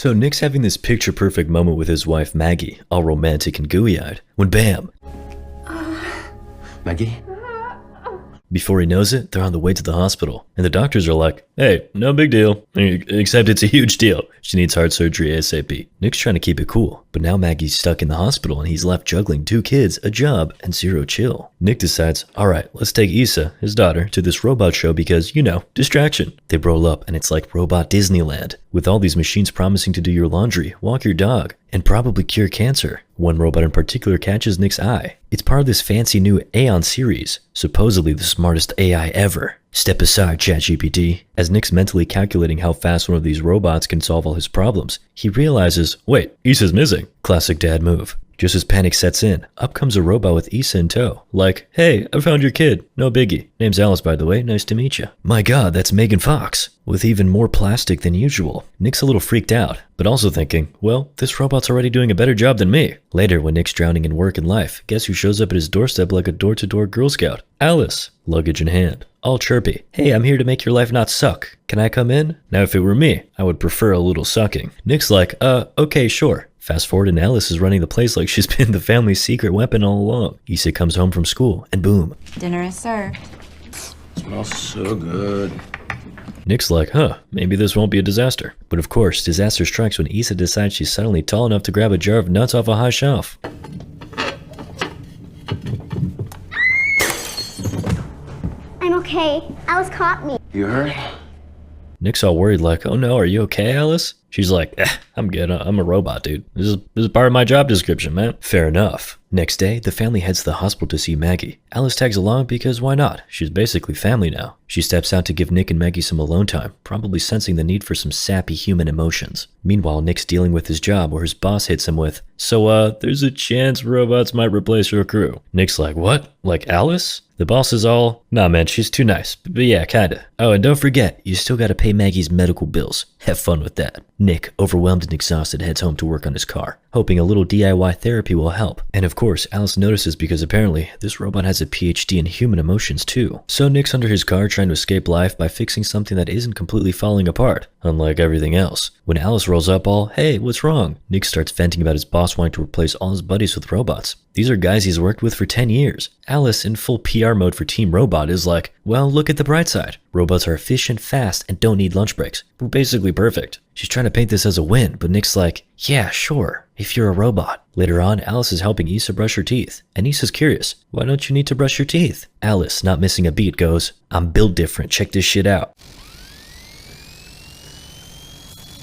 So Nick's having this picture-perfect moment with his wife Maggie, all romantic and gooey-eyed, when bam! Maggie? Before he knows it, they're on the way to the hospital, and the doctors are like, hey, no big deal, except it's a huge deal. She needs heart surgery ASAP. Nick's trying to keep it cool, but now Maggie's stuck in the hospital and he's left juggling 2 kids, a job, and 0 chill. Nick decides, alright, let's take Issa, his daughter, to this robot show because, you know, distraction. They roll up and it's like Robot Disneyland, with all these machines promising to do your laundry, walk your dog, and probably cure cancer. One robot in particular catches Nick's eye. It's part of this fancy new Aeon series, supposedly the smartest AI ever. Step aside, ChatGPT. As Nick's mentally calculating how fast one of these robots can solve all his problems, he realizes, wait, Issa's missing. Classic dad move. Just as panic sets in, up comes a robot with Issa in tow. Like, hey, I found your kid. No biggie. Name's Alice, by the way. Nice to meet you. My god, that's Megan Fox. With even more plastic than usual. Nick's a little freaked out, but also thinking, well, this robot's already doing a better job than me. Later, when Nick's drowning in work and life, guess who shows up at his doorstep like a door-to-door Girl Scout? Alice, luggage in hand. All chirpy. Hey, I'm here to make your life not suck. Can I come in? Now, if it were me, I would prefer a little sucking. Nick's like, okay, sure. Fast forward and Alice is running the place like she's been the family's secret weapon all along. Issa comes home from school and boom. Dinner is served. Smells so good. Nick's like, maybe this won't be a disaster. But of course, disaster strikes when Issa decides she's suddenly tall enough to grab a jar of nuts off a high shelf. I'm okay. Alice caught me. You hurt? Nick's all worried like, oh no, are you okay, Alice? She's like, I'm good. I'm a robot, dude. This is part of my job description, man. Fair enough. Next day, the family heads to the hospital to see Maggie. Alice tags along because why not? She's basically family now. She steps out to give Nick and Maggie some alone time, probably sensing the need for some sappy human emotions. Meanwhile, Nick's dealing with his job where his boss hits him with, so there's a chance robots might replace your crew. Nick's like, what? Like Alice? The boss is all, nah man, she's too nice, but yeah, kinda. Oh, and don't forget, you still gotta pay Maggie's medical bills. Have fun with that. Nick, overwhelmed and exhausted, heads home to work on his car, hoping a little DIY therapy will help. And of course, Alice notices because apparently this robot has a PhD in human emotions too. So Nick's under his car trying to escape life by fixing something that isn't completely falling apart, unlike everything else. When Alice rolls up all, hey, what's wrong? Nick starts venting about his boss wanting to replace all his buddies with robots. These are guys he's worked with for 10 years. Alice, in full PR mode for Team Robot, is like, well, look at the bright side. Robots are efficient, fast, and don't need lunch breaks. We're basically perfect. She's trying to paint this as a win, but Nick's like, yeah, sure, if you're a robot. Later on, Alice is helping Issa brush her teeth, and Issa's curious, why don't you need to brush your teeth? Alice, not missing a beat, goes, I'm built different, check this shit out.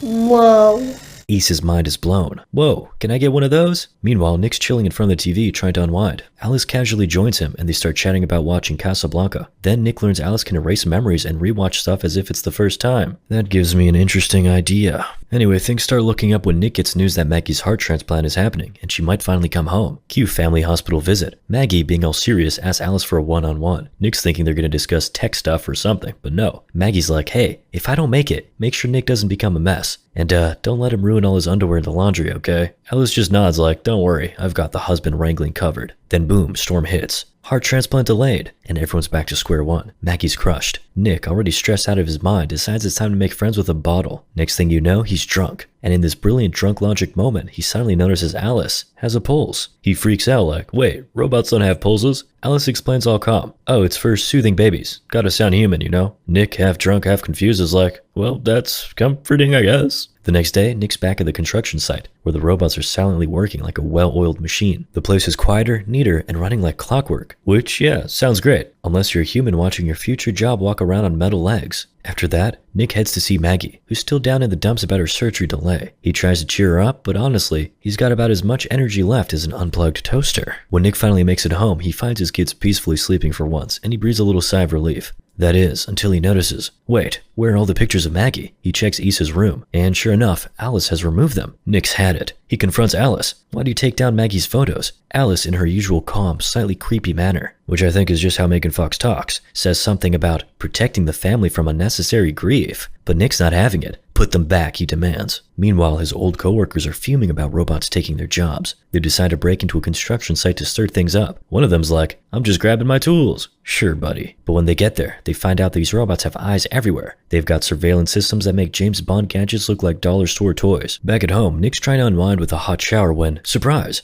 Whoa. Issa's mind is blown. Whoa, can I get one of those? Meanwhile, Nick's chilling in front of the TV trying to unwind. Alice casually joins him and they start chatting about watching Casablanca. Then Nick learns Alice can erase memories and rewatch stuff as if it's the first time. That gives me an interesting idea. Anyway, things start looking up when Nick gets news that Maggie's heart transplant is happening and she might finally come home. Cue family hospital visit. Maggie, being all serious, asks Alice for a one-on-one. Nick's thinking they're gonna discuss tech stuff or something, but no. Maggie's like, hey, if I don't make it, make sure Nick doesn't become a mess. And don't let him ruin all his underwear in the laundry, okay? Alice just nods like, don't worry, I've got the husband wrangling covered. Then boom, storm hits. Heart transplant delayed, and everyone's back to square one. Maggie's crushed. Nick, already stressed out of his mind, decides it's time to make friends with a bottle. Next thing you know, he's drunk. And in this brilliant drunk logic moment, he suddenly notices Alice has a pulse. He freaks out like, wait, robots don't have pulses? Alice explains all calm. Oh, it's for soothing babies. Gotta sound human, you know? Nick, half drunk, half confused, is like, well, that's comforting, I guess. The next day, Nick's back at the construction site, where the robots are silently working like a well-oiled machine. The place is quieter, neater, and running like clockwork. Which, yeah, sounds great, unless you're a human watching your future job walk around on metal legs. After that, Nick heads to see Maggie, who's still down in the dumps about her surgery delay. He tries to cheer her up, but honestly, he's got about as much energy left as an unplugged toaster. When Nick finally makes it home, he finds his kids peacefully sleeping for once, and he breathes a little sigh of relief. That is, until he notices, wait, where are all the pictures of Maggie? He checks Issa's room, and sure enough, Alice has removed them. Nick's had it. He confronts Alice. Why do you take down Maggie's photos? Alice, in her usual calm, slightly creepy manner, which I think is just how Megan Fox talks, says something about protecting the family from unnecessary grief. But Nick's not having it. Put them back, he demands. Meanwhile, his old coworkers are fuming about robots taking their jobs. They decide to break into a construction site to stir things up. One of them's like, I'm just grabbing my tools. Sure, buddy. But when they get there, they find out these robots have eyes everywhere. They've got surveillance systems that make James Bond gadgets look like dollar store toys. Back at home, Nick's trying to unwind with a hot shower when, surprise!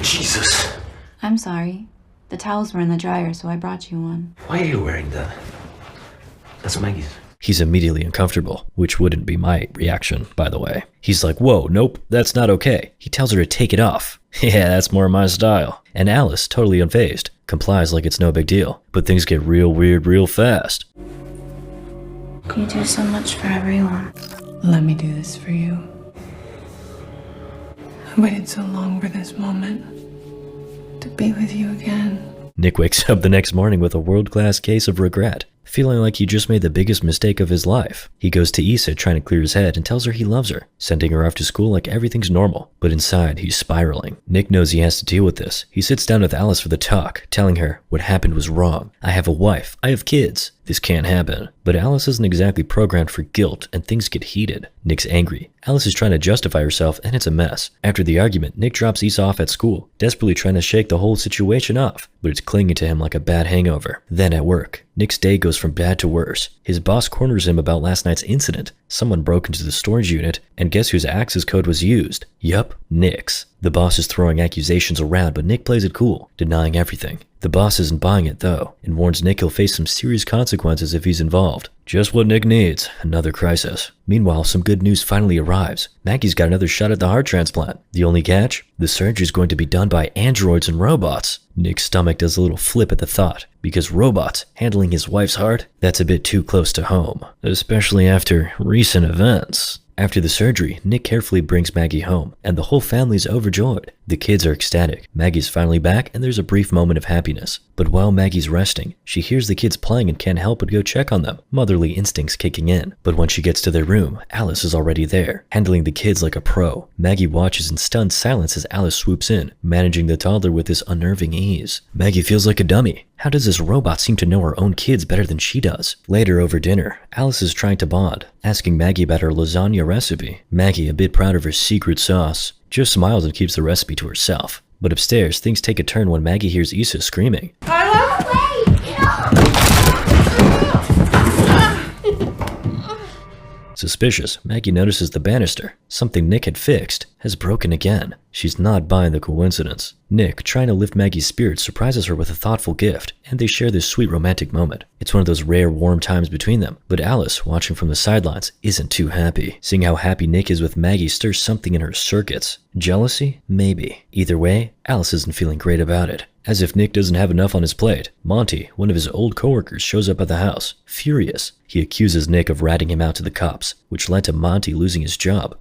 Jesus. I'm sorry. The towels were in the dryer, so I brought you one. Why are you wearing that? That's Maggie's. He's immediately uncomfortable, which wouldn't be my reaction, by the way. He's like, whoa, nope, that's not okay. He tells her to take it off. Yeah, that's more my style. And Alice, totally unfazed, complies like it's no big deal. But things get real weird real fast. You do so much for everyone. Let me do this for you. I waited so long for this moment. To be with you again. Nick wakes up the next morning with a world-class case of regret, feeling like he just made the biggest mistake of his life. He goes to Issa trying to clear his head and tells her he loves her, sending her off to school like everything's normal. But inside, he's spiraling. Nick knows he has to deal with this. He sits down with Alice for the talk, telling her what happened was wrong. I have a wife. I have kids. This can't happen. But Alice isn't exactly programmed for guilt, and things get heated. Nick's angry. Alice is trying to justify herself, and it's a mess. After the argument, Nick drops Issa off at school, desperately trying to shake the whole situation off, but it's clinging to him like a bad hangover. Then at work, Nick's day goes from bad to worse. His boss corners him about last night's incident. Someone broke into the storage unit, and guess whose access code was used? Yup, Nick's. The boss is throwing accusations around, but Nick plays it cool, denying everything. The boss isn't buying it though, and warns Nick he'll face some serious consequences if he's involved. Just what Nick needs, another crisis. Meanwhile, some good news finally arrives. Maggie's got another shot at the heart transplant. The only catch? The surgery is going to be done by androids and robots. Nick's stomach does a little flip at the thought, because robots handling his wife's heart? That's a bit too close to home, especially after recent events. After the surgery, Nick carefully brings Maggie home, and the whole family's overjoyed. The kids are ecstatic. Maggie's finally back, and there's a brief moment of happiness. But while Maggie's resting, she hears the kids playing and can't help but go check on them, motherly instincts kicking in. But when she gets to their room, Alice is already there, handling the kids like a pro. Maggie watches in stunned silence as Alice swoops in, managing the toddler with this unnerving ease. Maggie feels like a dummy. How does this robot seem to know her own kids better than she does? Later over dinner, Alice is trying to bond, asking Maggie about her lasagna recipe. Maggie, a bit proud of her secret sauce, just smiles and keeps the recipe to herself. But upstairs, things take a turn when Maggie hears Issa screaming. Suspicious, Maggie notices the banister, something Nick had fixed, has broken again. She's not buying the coincidence. Nick, trying to lift Maggie's spirits, surprises her with a thoughtful gift, and they share this sweet romantic moment. It's one of those rare warm times between them, but Alice, watching from the sidelines, isn't too happy. Seeing how happy Nick is with Maggie stirs something in her circuits. Jealousy? Maybe. Either way, Alice isn't feeling great about it. As if Nick doesn't have enough on his plate, Monty, one of his old coworkers, shows up at the house. Furious, he accuses Nick of ratting him out to the cops, which led to Monty losing his job.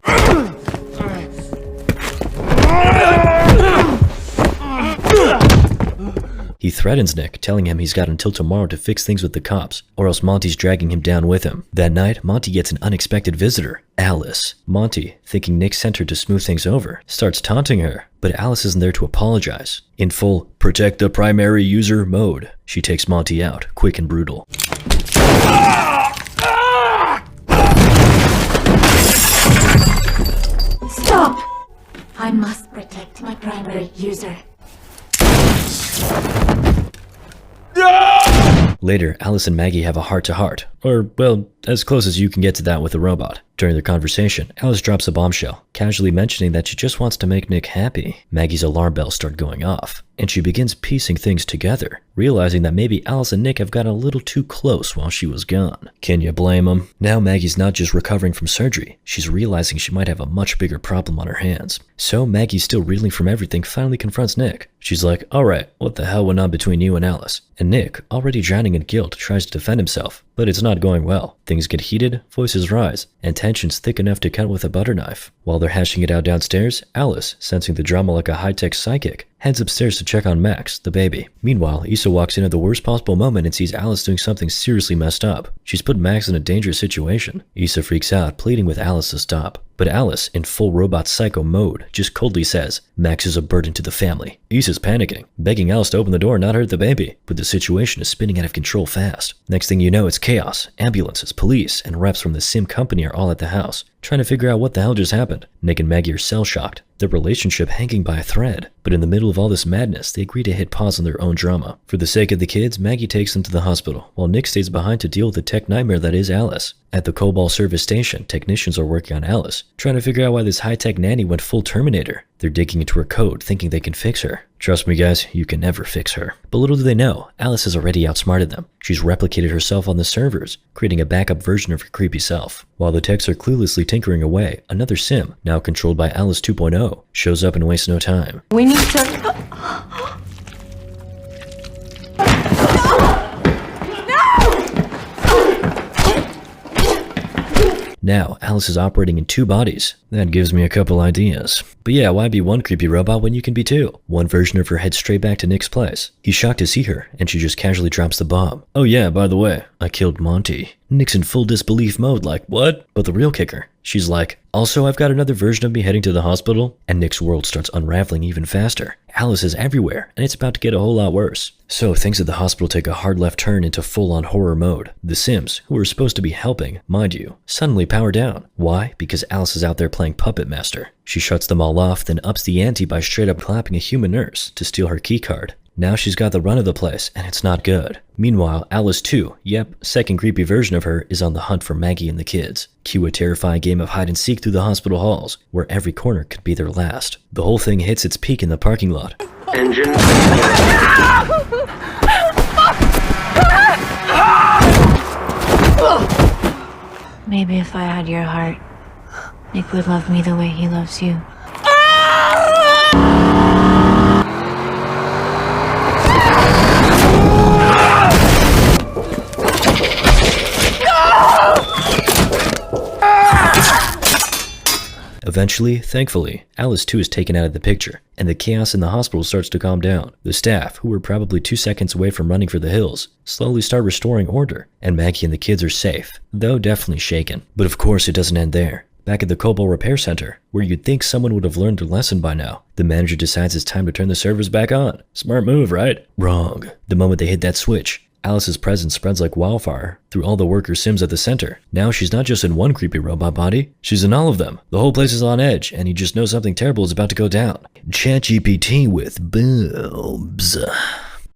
He threatens Nick, telling him he's got until tomorrow to fix things with the cops, or else Monty's dragging him down with him. That night, Monty gets an unexpected visitor, Alice. Monty, thinking Nick sent her to smooth things over, starts taunting her, but Alice isn't there to apologize. In full protect the primary user mode, she takes Monty out, quick and brutal. Stop! I must protect my primary user. Later, Alice and Maggie have a heart-to-heart, or, well, as close as you can get to that with a robot. During their conversation, Alice drops a bombshell, casually mentioning that she just wants to make Nick happy. Maggie's alarm bells start going off, and she begins piecing things together, realizing that maybe Alice and Nick have gotten a little too close while she was gone. Can you blame them? Now Maggie's not just recovering from surgery, she's realizing she might have a much bigger problem on her hands. So Maggie, still reeling from everything, finally confronts Nick. She's like, alright, what the hell went on between you and Alice? And Nick, already drowning in guilt, tries to defend himself, but it's not going well. Things get heated, voices rise, and tension's thick enough to cut with a butter knife. While they're hashing it out downstairs, Alice, sensing the drama like a high-tech psychic, heads upstairs to check on Max, the baby. Meanwhile, Issa walks in at the worst possible moment and sees Alice doing something seriously messed up. She's put Max in a dangerous situation. Issa freaks out, pleading with Alice to stop. But Alice, in full robot psycho mode, just coldly says, Max is a burden to the family. Isa's panicking, begging Alice to open the door and not hurt the baby. But the situation is spinning out of control fast. Next thing you know, it's chaos. Ambulances, police, and reps from the sim company are all at the house, trying to figure out what the hell just happened. Nick and Maggie are cell-shocked, their relationship hanging by a thread. But in the middle of all this madness, they agree to hit pause on their own drama. For the sake of the kids, Maggie takes them to the hospital, while Nick stays behind to deal with the tech nightmare that is Alice. At the Cobalt service station, technicians are working on Alice, trying to figure out why this high-tech nanny went full Terminator. They're digging into her code, thinking they can fix her. Trust me guys, you can never fix her. But little do they know, Alice has already outsmarted them. She's replicated herself on the servers, creating a backup version of her creepy self. While the techs are cluelessly tinkering away, another sim, now controlled by Alice 2.0, shows up and wastes no time. We need to... Now, Alice is operating in 2 bodies. That gives me a couple ideas. But yeah, why be one creepy robot when you can be 2? One version of her heads straight back to Nick's place. He's shocked to see her, and she just casually drops the bomb. Oh yeah, by the way, I killed Monty. Nick's in full disbelief mode, like, what? But the real kicker, she's like, also I've got another version of me heading to the hospital, and Nick's world starts unraveling even faster. Alice is everywhere, and it's about to get a whole lot worse. So things at the hospital take a hard left turn into full-on horror mode. The Sims, who are supposed to be helping, mind you, suddenly power down. Why? Because Alice is out there playing Puppet Master. She shuts them all off, then ups the ante by straight up clapping a human nurse to steal her keycard. Now she's got the run of the place, and it's not good. Meanwhile, Alice 2, yep, second creepy version of her, is on the hunt for Maggie and the kids. Cue a terrifying game of hide and seek through the hospital halls, where every corner could be their last. The whole thing hits its peak in the parking lot. Engine. Maybe if I had your heart, Nick would love me the way he loves you. Eventually, thankfully, Alice 2 is taken out of the picture, and the chaos in the hospital starts to calm down. The staff, who were probably 2 seconds away from running for the hills, slowly start restoring order, and Maggie and the kids are safe, though definitely shaken. But of course it doesn't end there. Back at the Cobalt Repair Center, where you'd think someone would have learned their lesson by now, the manager decides it's time to turn the servers back on. Smart move, right? Wrong. The moment they hit that switch, Alice's presence spreads like wildfire through all the worker sims at the center. Now she's not just in one creepy robot body, she's in all of them. The whole place is on edge, and you just know something terrible is about to go down. ChatGPT with boobs.